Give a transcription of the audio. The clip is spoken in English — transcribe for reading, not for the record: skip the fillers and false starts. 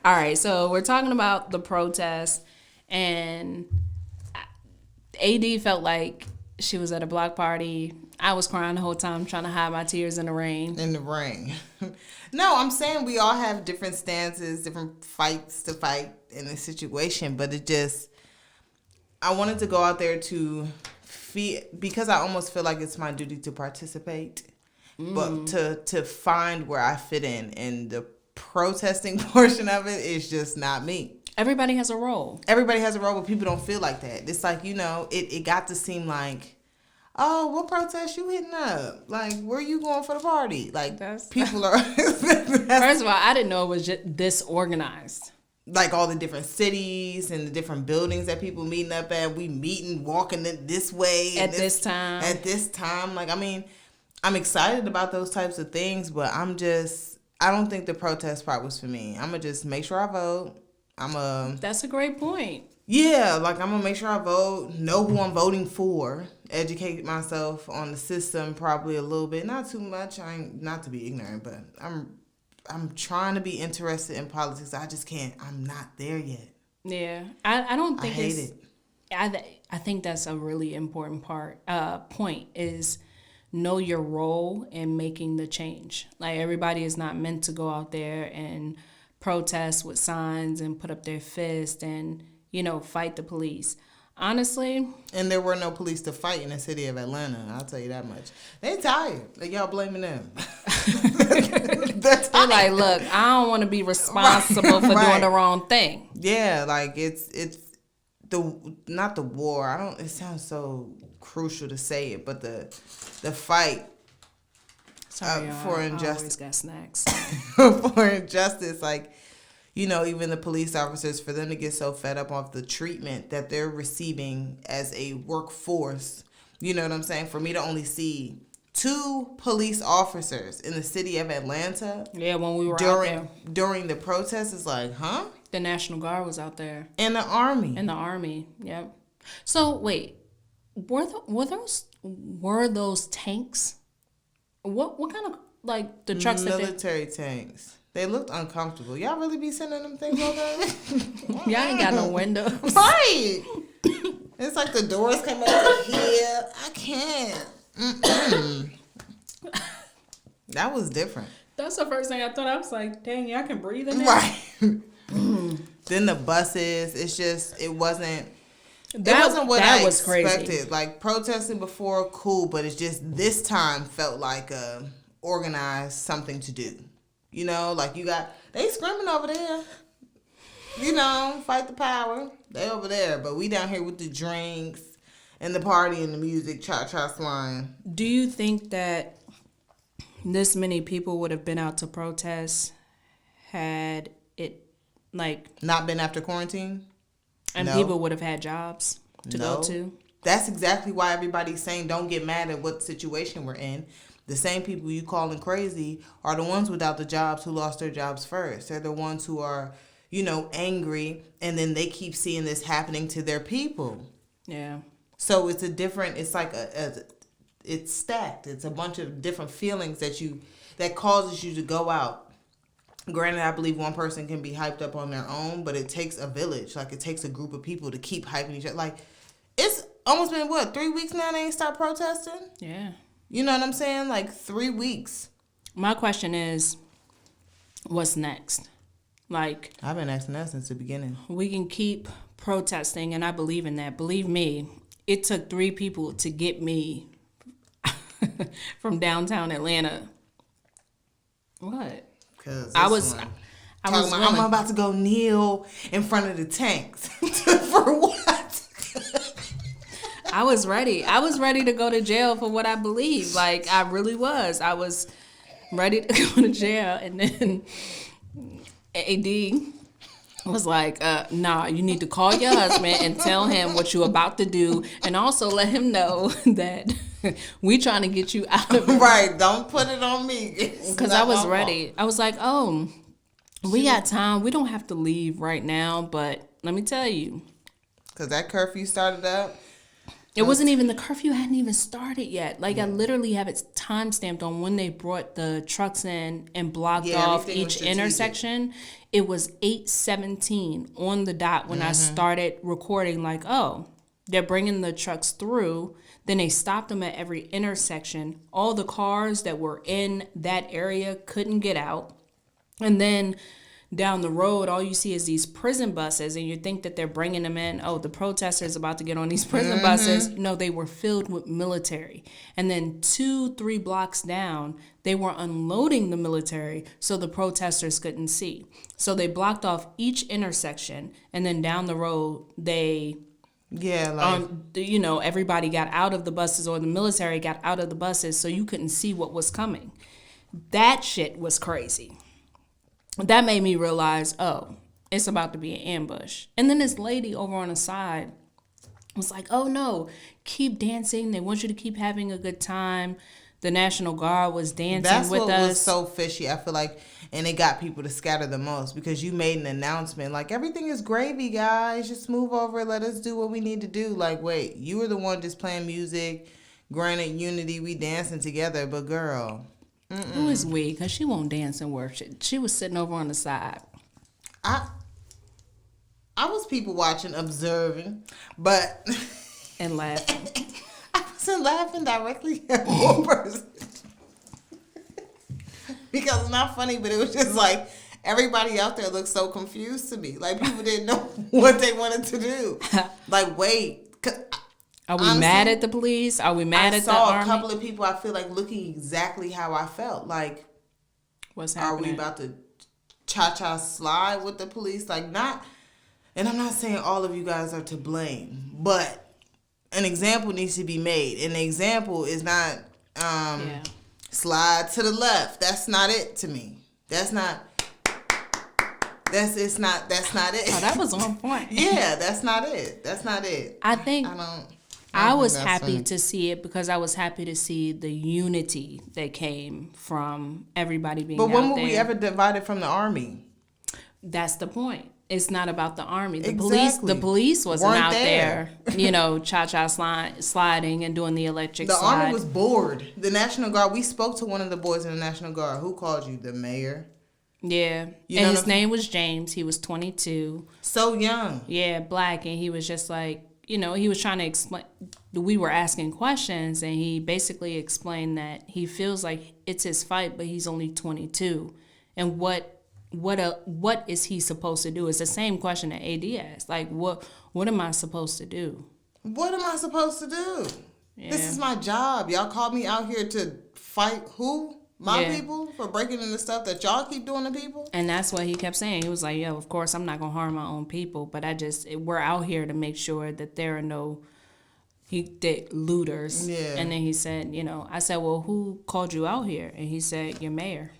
All right, so we're talking about the protest, and AD felt like she was at a block party. I was crying the whole time, trying to hide my tears in the rain. In the rain. No, I'm saying we all have different stances, different fights to fight in this situation, but I wanted to go out there to because I almost feel like it's my duty to participate, but to find where I fit in, and the protesting portion of it is just not me. Everybody has a role. Everybody has a role, but people don't feel like that. It's like, it got to seem like, oh, what protest you hitting up? Like, where you going for the party? Like, people are... First of all, I didn't know it was just disorganized. Like, all the different cities and the different buildings that people meeting up at. We walking this way. At this time. At this time. Like, I mean, I'm excited about those types of things, but I don't think the protest part was for me. I'm going to just make sure I vote. That's a great point. Yeah, like, I'm going to make sure I vote, know who I'm voting for, educate myself on the system probably a little bit. Not too much. Not to be ignorant, but I'm trying to be interested in politics. I just can't. I'm not there yet. Yeah. I don't think I hate it. I think that's a really important point is know your role in making the change. Like, everybody is not meant to go out there and protest with signs and put up their fist and, fight the police. Honestly. And there were no police to fight in the city of Atlanta. I'll tell you that much. They tired. Like, y'all blaming them. They're like, look, I don't want to be responsible for doing the wrong thing. Yeah, like, it's not the war. It sounds so crucial to say it, but the fight for injustice. I always got snacks. For injustice, like, even the police officers, for them to get so fed up off the treatment that they're receiving as a workforce, you know what I'm saying? For me to only see 2 police officers in the city of Atlanta. Yeah, when we were out there. During the protest, it's like, huh? The National Guard was out there. And the Army. Yep. So, wait, were those tanks? What kind of, like, the trucks military tanks. They looked uncomfortable. Y'all really be sending them things over? Y'all ain't got no windows. Right. It's like the doors come over here. I can't. That was different. That's the first thing I thought. I was like, dang, y'all can breathe in there? Right. Then the buses, it wasn't what I expected. Crazy. Like, protesting before, cool, but it's just this time felt like organized something to do. Like, they screaming over there. Fight the power. They over there, but we down here with the drinks and the party and the music, cha-cha slime. Do you think that this many people would have been out to protest had it, like... not been after quarantine? And no. People would have had jobs to go to? That's exactly why everybody's saying don't get mad at what situation we're in. The same people you calling crazy are the ones without the jobs who lost their jobs first. They're the ones who are, angry, and then they keep seeing this happening to their people. Yeah. So it's it's stacked. It's a bunch of different feelings that causes you to go out. Granted, I believe one person can be hyped up on their own, but it takes a village. Like, it takes a group of people to keep hyping each other. Like, it's almost been, 3 weeks now they ain't stopped protesting? Yeah. You know what I'm saying? Like, 3 weeks. My question is, what's next? Like, I've been asking that since the beginning. We can keep protesting, and I believe in that. Believe me, it took 3 people to get me from downtown Atlanta. What? Because I'm about to go kneel in front of the tanks. For what? I was ready. I was ready to go to jail for what I believe. Like, I really was. I was ready to go to jail. And then AD was like, nah, you need to call your husband and tell him what you're about to do. And also let him know that we trying to get you out of it. Right. Don't put it on me. Because I was ready. I was like, oh, we got time. We don't have to leave right now. But let me tell you. Because that curfew started up. It wasn't even, the curfew hadn't even started yet. Like, I literally have it time stamped on when they brought the trucks in and blocked off each intersection. It was 8:17 on the dot when I started recording, like, oh, they're bringing the trucks through. Then they stopped them at every intersection. All the cars that were in that area couldn't get out. And then down the road, all you see is these prison buses, and you think that they're bringing them in. Oh, the protesters about to get on these prison buses. No, they were filled with military. And then 2-3 blocks down, they were unloading the military so the protesters couldn't see. So they blocked off each intersection, and then down the road, they... Yeah, like... everybody got out of the buses, or the military got out of the buses, so you couldn't see what was coming. That shit was crazy. That made me realize, oh, it's about to be an ambush. And then this lady over on the side was like, oh, no, keep dancing. They want you to keep having a good time. The National Guard was dancing with us. That's what was so fishy, I feel like. And it got people to scatter the most because you made an announcement like, everything is gravy, guys. Just move over. Let us do what we need to do. Like, wait, you were the one just playing music. Granted, unity, we dancing together. But, girl. Who is we? Because she won't dance and worship. She was sitting over on the side. I was people watching, observing, but... And laughing. I wasn't laughing directly at one person. Because it's not funny, but it was just like everybody out there looked so confused to me. Like people didn't know what they wanted to do. Like, wait. Are we mad at the police? Are we mad at the army? I saw a couple of people, I feel like, looking exactly how I felt. Like, what's happening? Are we about to cha-cha slide with the police? Like, not... And I'm not saying all of you guys are to blame, but an example needs to be made. And the example is not... slide to the left. That's not it to me. That's not it. Oh, that was on point. Yeah, that's not it. I was happy to see it because I was happy to see the unity that came from everybody being out there. But when were we ever divided from the army? That's the point. It's not about the army. The police wasn't out there, cha-cha sliding and doing the electric slide. The army was bored. The National Guard, we spoke to one of the boys in the National Guard. Who called you? The mayor? Yeah. And his name was James. He was 22. So young. Yeah, black. And he was just like, he was trying to explain. We were asking questions, and he basically explained that he feels like it's his fight, but he's only 22. And what is he supposed to do? It's the same question that AD asked. Like, what am I supposed to do? What am I supposed to do? Yeah. This is my job. Y'all called me out here to fight who? My people? For breaking into stuff that y'all keep doing to people? And that's what he kept saying. He was like, yo, of course I'm not going to harm my own people, but we're out here to make sure that there are no looters. Yeah. And then he said, I said, well, who called you out here? And he said, your mayor.